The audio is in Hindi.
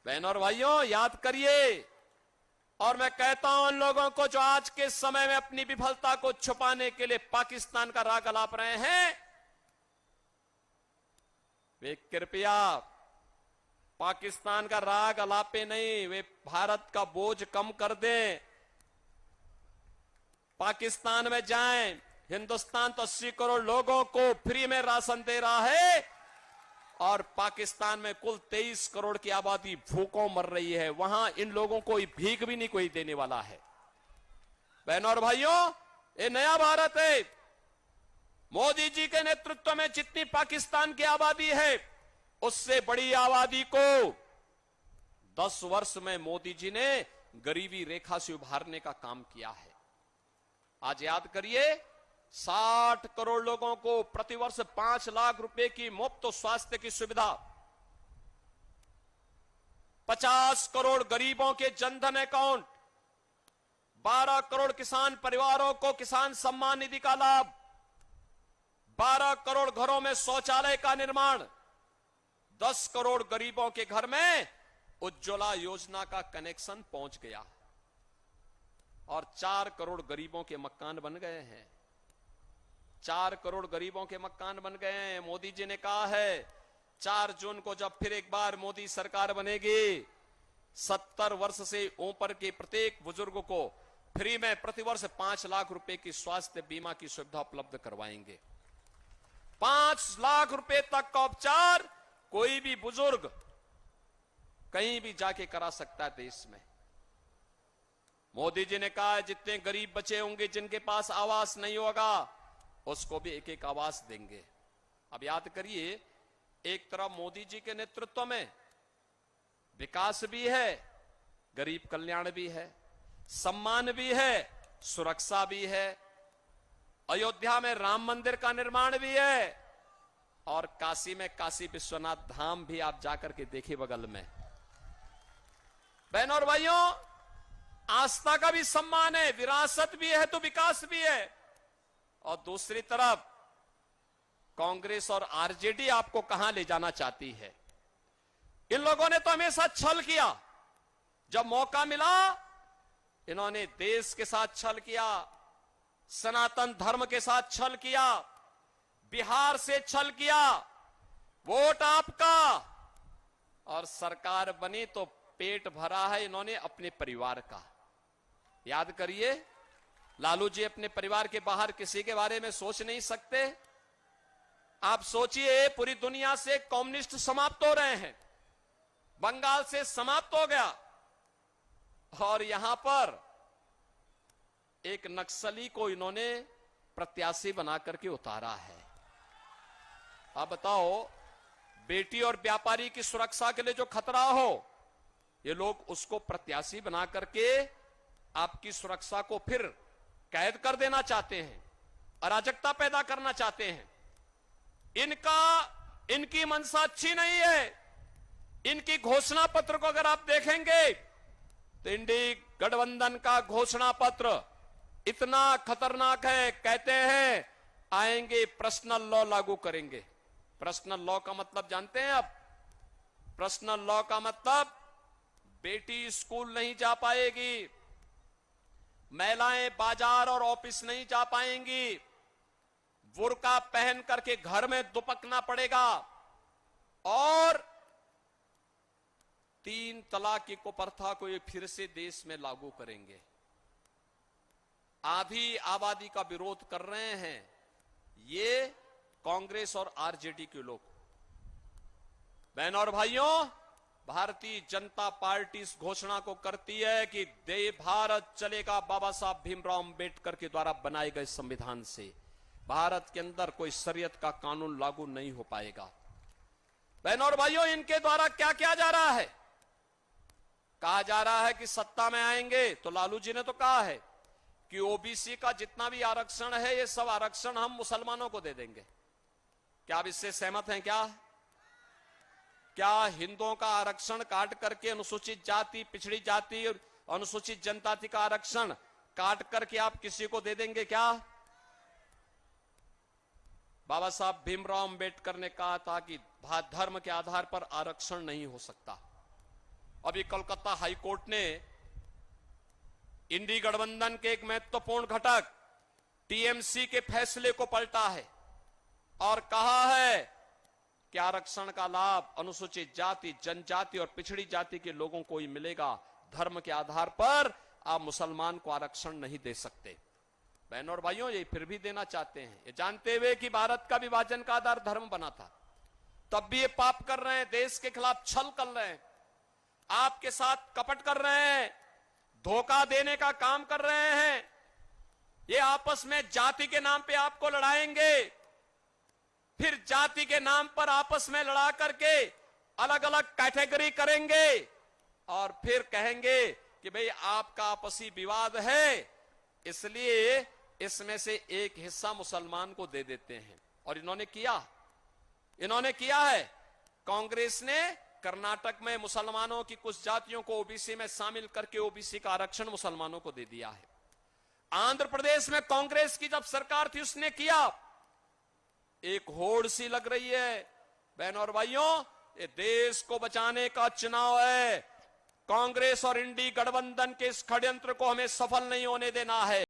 बहनों और भाइयों, याद करिए। और मैं कहता हूं उन लोगों को जो आज के समय में अपनी विफलता को छुपाने के लिए पाकिस्तान का राग अलाप रहे हैं, वे कृपया पाकिस्तान का राग अलापे नहीं, वे भारत का बोझ कम कर दें। पाकिस्तान में जाएं। हिंदुस्तान तो 80 करोड़ लोगों को फ्री में राशन दे रहा है और पाकिस्तान में कुल 23 करोड़ की आबादी भूखों मर रही है। वहां इन लोगों को भीख भी नहीं कोई देने वाला है। बहनों और भाइयों, ये नया भारत है। मोदी जी के नेतृत्व में जितनी पाकिस्तान की आबादी है, उससे बड़ी आबादी को 10 वर्ष में मोदी जी ने गरीबी रेखा से उभारने का काम किया है। आज याद करिए, 60 करोड़ लोगों को प्रतिवर्ष 5 लाख रुपए की मुफ्त स्वास्थ्य की सुविधा, 50 करोड़ गरीबों के जनधन अकाउंट, 12 करोड़ किसान परिवारों को किसान सम्मान निधि का लाभ, 12 करोड़ घरों में शौचालय का निर्माण, 10 करोड़ गरीबों के घर में उज्ज्वला योजना का कनेक्शन पहुंच गया और 4 करोड़ गरीबों के मकान बन गए हैं। 4 करोड़ गरीबों के मकान बन गए हैं। मोदी जी ने कहा है 4 जून को जब फिर एक बार मोदी सरकार बनेगी, 70 वर्ष से ऊपर के प्रत्येक बुजुर्ग को फ्री में प्रतिवर्ष 5 लाख रुपए की स्वास्थ्य बीमा की सुविधा उपलब्ध करवाएंगे। 5 लाख रुपए तक का उपचार कोई भी बुजुर्ग कहीं भी जाके करा सकता है देश में। मोदी जी ने कहा जितने गरीब बचे होंगे जिनके पास आवास नहीं होगा, उसको भी एक एक आवास देंगे। अब याद करिए, एक तरफ मोदी जी के नेतृत्व में विकास भी है, गरीब कल्याण भी है, सम्मान भी है, सुरक्षा भी है, अयोध्या में राम मंदिर का निर्माण भी है और काशी में काशी विश्वनाथ धाम भी आप जाकर के देखिए बगल में। बहनों और भाइयों, आस्था का भी सम्मान है, विरासत भी है तो विकास भी है। और दूसरी तरफ कांग्रेस और आरजेडी आपको कहां ले जाना चाहती है। इन लोगों ने तो हमेशा छल किया। जब मौका मिला, इन्होंने देश के साथ छल किया, सनातन धर्म के साथ छल किया, बिहार से छल किया। वोट आपका और सरकार बनी तो पेट भरा है इन्होंने अपने परिवार का। याद करिए, लालू जी अपने परिवार के बाहर किसी के बारे में सोच नहीं सकते। आप सोचिए, पूरी दुनिया से कम्युनिस्ट समाप्त हो रहे हैं, बंगाल से समाप्त हो गया और यहां पर एक नक्सली को इन्होंने प्रत्याशी बना करके उतारा है। आप बताओ, बेटी और व्यापारी की सुरक्षा के लिए जो खतरा हो, ये लोग उसको प्रत्याशी बना करके आपकी सुरक्षा को फिर कैद कर देना चाहते हैं, अराजकता पैदा करना चाहते हैं। इनकी मंशा अच्छी नहीं है। इनकी घोषणा पत्र को अगर आप देखेंगे तो इंडी गठबंधन का घोषणा पत्र इतना खतरनाक है। कहते हैं आएंगे पर्सनल लॉ लागू करेंगे। पर्सनल लॉ का मतलब जानते हैं आप? पर्सनल लॉ का मतलब बेटी स्कूल नहीं जा पाएगी, महिलाएं बाजार और ऑफिस नहीं जा पाएंगी, बुर्का पहन करके घर में दुपकना पड़ेगा और 3 तलाक की कुप्रथा को ये फिर से देश में लागू करेंगे। आधी आबादी का विरोध कर रहे हैं ये कांग्रेस और आरजेडी के लोग। बहनों और भाइयों, भारतीय जनता पार्टी इस घोषणा को करती है कि भारत चलेगा बाबा साहब भीमराव अंबेडकर के द्वारा बनाए गए संविधान से। भारत के अंदर कोई शरीयत का कानून लागू नहीं हो पाएगा। बहनों और भाइयों, इनके द्वारा क्या किया जा रहा है? कहा जा रहा है कि सत्ता में आएंगे तो लालू जी ने तो कहा है कि ओबीसी का जितना भी आरक्षण है, ये सब आरक्षण हम मुसलमानों को दे देंगे। क्या आप इससे सहमत हैं? क्या हिंदुओं का आरक्षण काट करके अनुसूचित जाति, पिछड़ी जाति और अनुसूचित जनजाति का आरक्षण काट करके आप किसी को दे देंगे क्या? बाबा साहब भीमराव अंबेडकर ने कहा था कि धर्म के आधार पर आरक्षण नहीं हो सकता। अभी कोलकाता हाईकोर्ट ने इंडी गठबंधन के एक महत्वपूर्ण घटक टीएमसी के फैसले को पलटा है और कहा है कि आरक्षण का लाभ अनुसूचित जाति, जनजाति और पिछड़ी जाति के लोगों को ही मिलेगा। धर्म के आधार पर आप मुसलमान को आरक्षण नहीं दे सकते। बहनों और भाइयों, ये फिर भी देना चाहते हैं, ये जानते हुए कि भारत का विभाजन का आधार धर्म बना था, तब भी ये पाप कर रहे हैं, देश के खिलाफ छल कर रहे हैं, आपके साथ कपट कर रहे हैं, धोखा देने का काम कर रहे हैं। ये आपस में जाति के नाम पे आपको लड़ाएंगे, फिर जाति के नाम पर आपस में लड़ा करके अलग अलग कैटेगरी करेंगे और फिर कहेंगे कि भाई आपका आपसी विवाद है, इसलिए इसमें से एक हिस्सा मुसलमान को दे देते हैं। और इन्होंने किया है। कांग्रेस ने कर्नाटक में मुसलमानों की कुछ जातियों को ओबीसी में शामिल करके ओबीसी का आरक्षण मुसलमानों को दे दिया है। आंध्र प्रदेश में कांग्रेस की जब सरकार थी उसने किया। एक होड़ सी लग रही है। बहनों और भाइयों, ये देश को बचाने का चुनाव है। कांग्रेस और इंडी गठबंधन के इस षड्यंत्र को हमें सफल नहीं होने देना है।